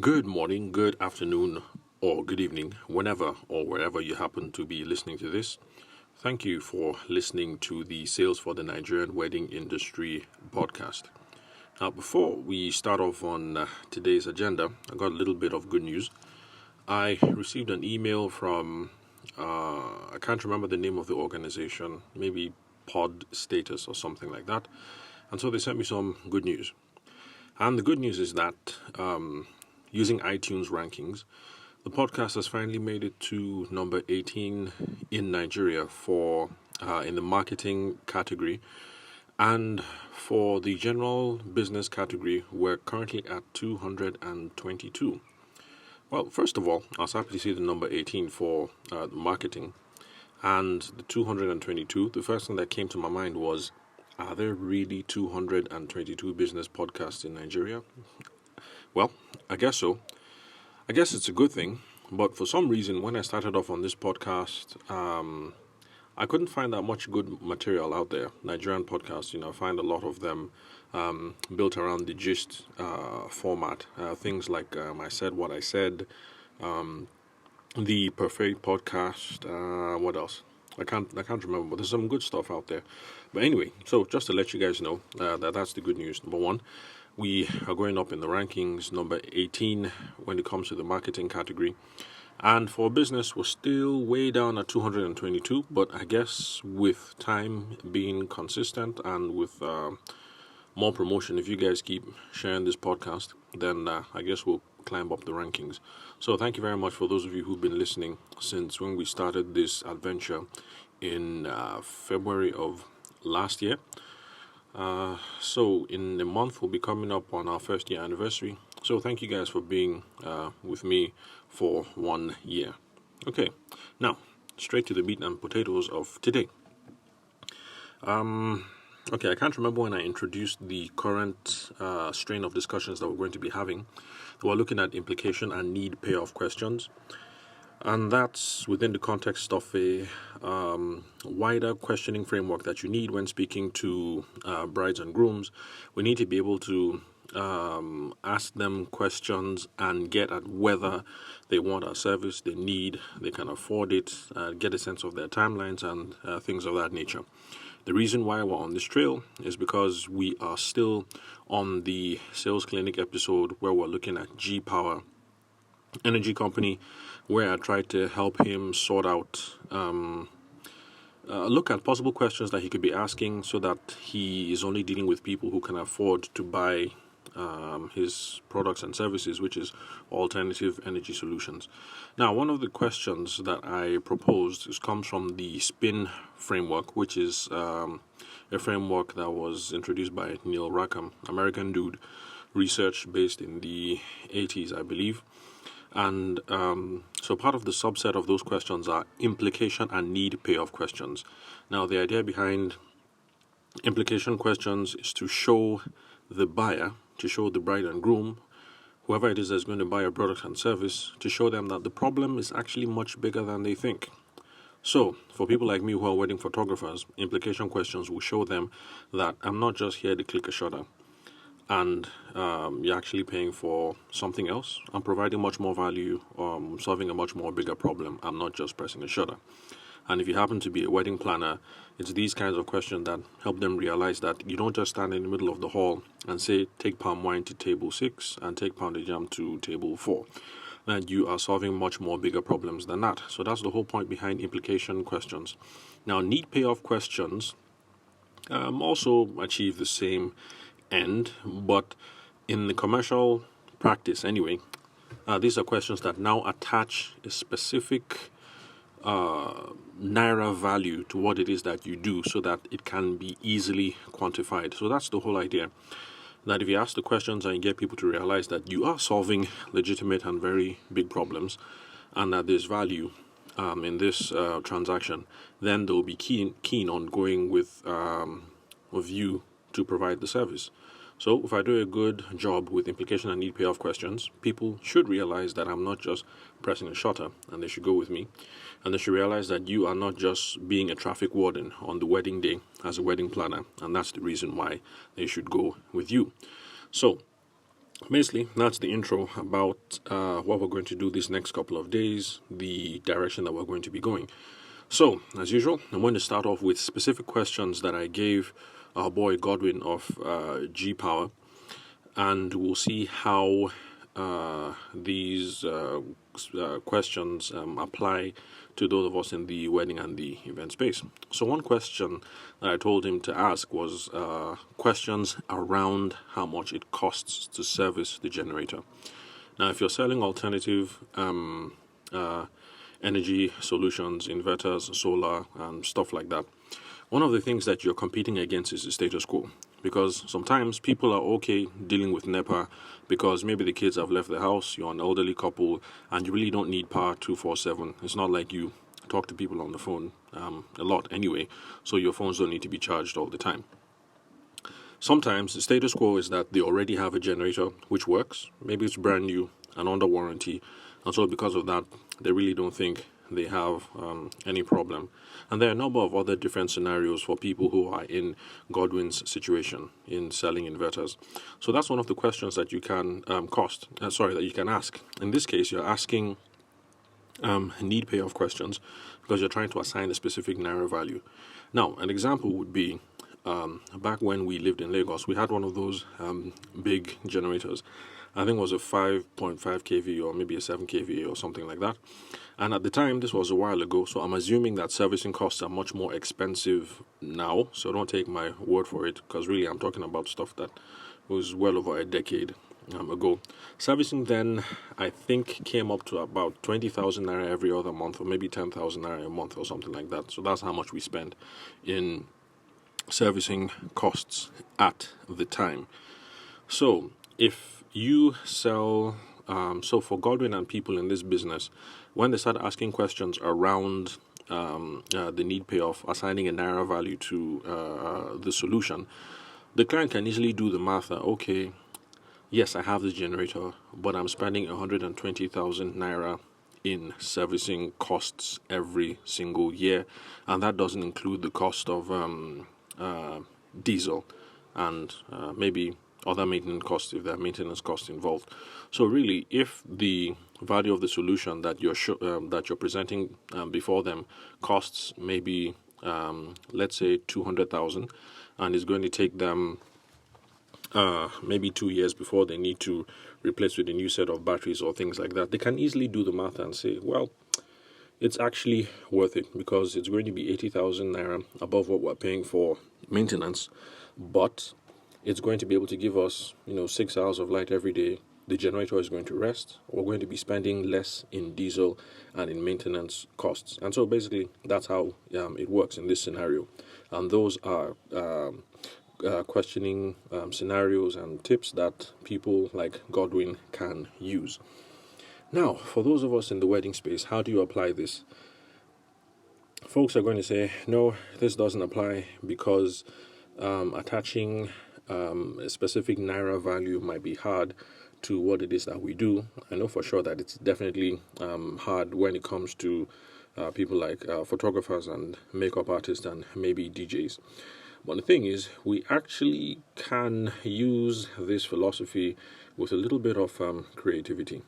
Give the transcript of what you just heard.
Good morning, good afternoon, or good evening, whenever or wherever you happen to be listening to this. Thank you for listening to the Sales for the Nigerian Wedding Industry podcast. Now, before we start off on today's agenda, I got a little bit of good news. I received an email from, I can't remember the name of the organization, maybe Pod Status or something like that. And so they sent me some good news. And the good news is that using iTunes rankings, the podcast has finally made it to number 18 in Nigeria for in the marketing category. And for the general business category, we're currently at 222. Well, first of all, I was happy to see the number 18 for marketing. And the 222, the first thing that came to my mind was, are there really 222 business podcasts in Nigeria? Well, I guess so. I guess it's a good thing. But for some reason, when I started off on this podcast, I couldn't find that much good material out there. Nigerian podcasts, I find a lot of them built around the gist format. Things like I Said What I Said, the Perfect Podcast, what else? I can't remember, but there's some good stuff out there. But anyway, so just to let you guys know that's the good news. Number one, we are going up in the rankings, number 18 when it comes to the marketing category. And for business, we're still way down at 222, but I guess with time being consistent and with more promotion, if you guys keep sharing this podcast, then I guess we'll climb up the rankings. So thank you very much for those of you who've been listening since when we started this adventure in February of last year. So in a month, we'll be coming up on our first year anniversary. So thank you guys for being with me for 1 year. Okay, now straight to the meat and potatoes of today. Okay, I can't remember when I introduced the current strain of discussions that we're going to be having. We're looking at implication and need payoff questions. And that's within the context of a wider questioning framework that you need when speaking to brides and grooms. We need to be able to ask them questions and get at whether they want our service, they can afford it, get a sense of their timelines and things of that nature. The reason why we're on this trail is because we are still on the sales clinic episode where we're looking at G Power Energy Company, where I tried to help him sort out, look at possible questions that he could be asking so that he is only dealing with people who can afford to buy his products and services, which is alternative energy solutions. Now, one of the questions that I proposed comes from the SPIN framework, which is a framework that was introduced by Neil Rackham, American dude, research based in the 80s, I believe. And so part of the subset of those questions are implication and need payoff questions. Now, the idea behind implication questions is to show the buyer, to show the bride and groom, whoever it is that's going to buy a product and service, to show them that the problem is actually much bigger than they think. So, for people like me who are wedding photographers, implication questions will show them that I'm not just here to click a shutter and you're actually paying for something else. I'm providing much more value, solving a much more bigger problem. I'm not just pressing a shutter. And if you happen to be a wedding planner, it's these kinds of questions that help them realize that you don't just stand in the middle of the hall and say, take palm wine to table 6 and take pounded jam to table 4. And you are solving much more bigger problems than that. So that's the whole point behind implication questions. Now, need payoff questions also achieve the same end, but in the commercial practice anyway, these are questions that now attach a specific naira value to what it is that you do so that it can be easily quantified. So that's the whole idea, that if you ask the questions and you get people to realize that you are solving legitimate and very big problems and that there's value in this transaction, then they'll be keen on going with you to provide the service. So if I do a good job with implication and need payoff questions, people should realize that I'm not just pressing a shutter and they should go with me. And they should realize that you are not just being a traffic warden on the wedding day as a wedding planner. And that's the reason why they should go with you. So basically, that's the intro about what we're going to do these next couple of days, the direction that we're going to be going. So, as usual, I'm going to start off with specific questions that I gave our boy Godwin of G Power, and we'll see how these questions apply to those of us in the wedding and the event space. So, one question that I told him to ask was questions around how much it costs to service the generator. Now, if you're selling alternative energy solutions, inverters, solar, and stuff like that, one of the things that you're competing against is the status quo. Because sometimes people are okay dealing with NEPA because maybe the kids have left the house, you're an elderly couple, and you really don't need power 24/7. It's not like you talk to people on the phone a lot anyway, so your phones don't need to be charged all the time. Sometimes the status quo is that they already have a generator which works. Maybe it's brand new and under warranty, and so because of that, they really don't think they have any problem. And there are a number of other different scenarios for people who are in Godwin's situation in selling inverters. So that's one of the questions that you can that you can ask. In this case, you're asking need payoff questions because you're trying to assign a specific naira value. Now, an example would be back when we lived in Lagos, we had one of those big generators. I think it was a 5.5 kV or maybe a 7 kV or something like that. And at the time, this was a while ago, so I'm assuming that servicing costs are much more expensive now. So don't take my word for it, because really I'm talking about stuff that was well over a decade ago. Servicing then, I think, came up to about 20,000 naira every other month, or maybe 10,000 naira a month or something like that. So that's how much we spent in servicing costs at the time. So if you sell, so for Godwin and people in this business, when they start asking questions around the need payoff, assigning a naira value to the solution, the client can easily do the math that, okay, yes, I have this generator, but I'm spending 120,000 naira in servicing costs every single year, and that doesn't include the cost of diesel and maybe other maintenance costs if there are maintenance costs involved. So really, if the value of the solution that you're presenting before them costs maybe let's say 200,000, and is going to take them maybe 2 years before they need to replace with a new set of batteries or things like that, they can easily do the math and say, well, it's actually worth it because it's going to be 80,000 naira above what we're paying for maintenance, but it's going to be able to give us 6 hours of light every day. The generator is going to rest. We're going to be spending less in diesel and in maintenance costs. And so basically that's how it works in this scenario. And those are questioning scenarios and tips that people like Godwin can use. Now, for those of us in the wedding space, how do you apply this? Folks are going to say, no, this doesn't apply because attaching a specific naira value might be hard to what it is that we do. I know for sure that it's definitely hard when it comes to people like photographers and makeup artists and maybe DJs. But the thing is, we actually can use this philosophy with a little bit of creativity.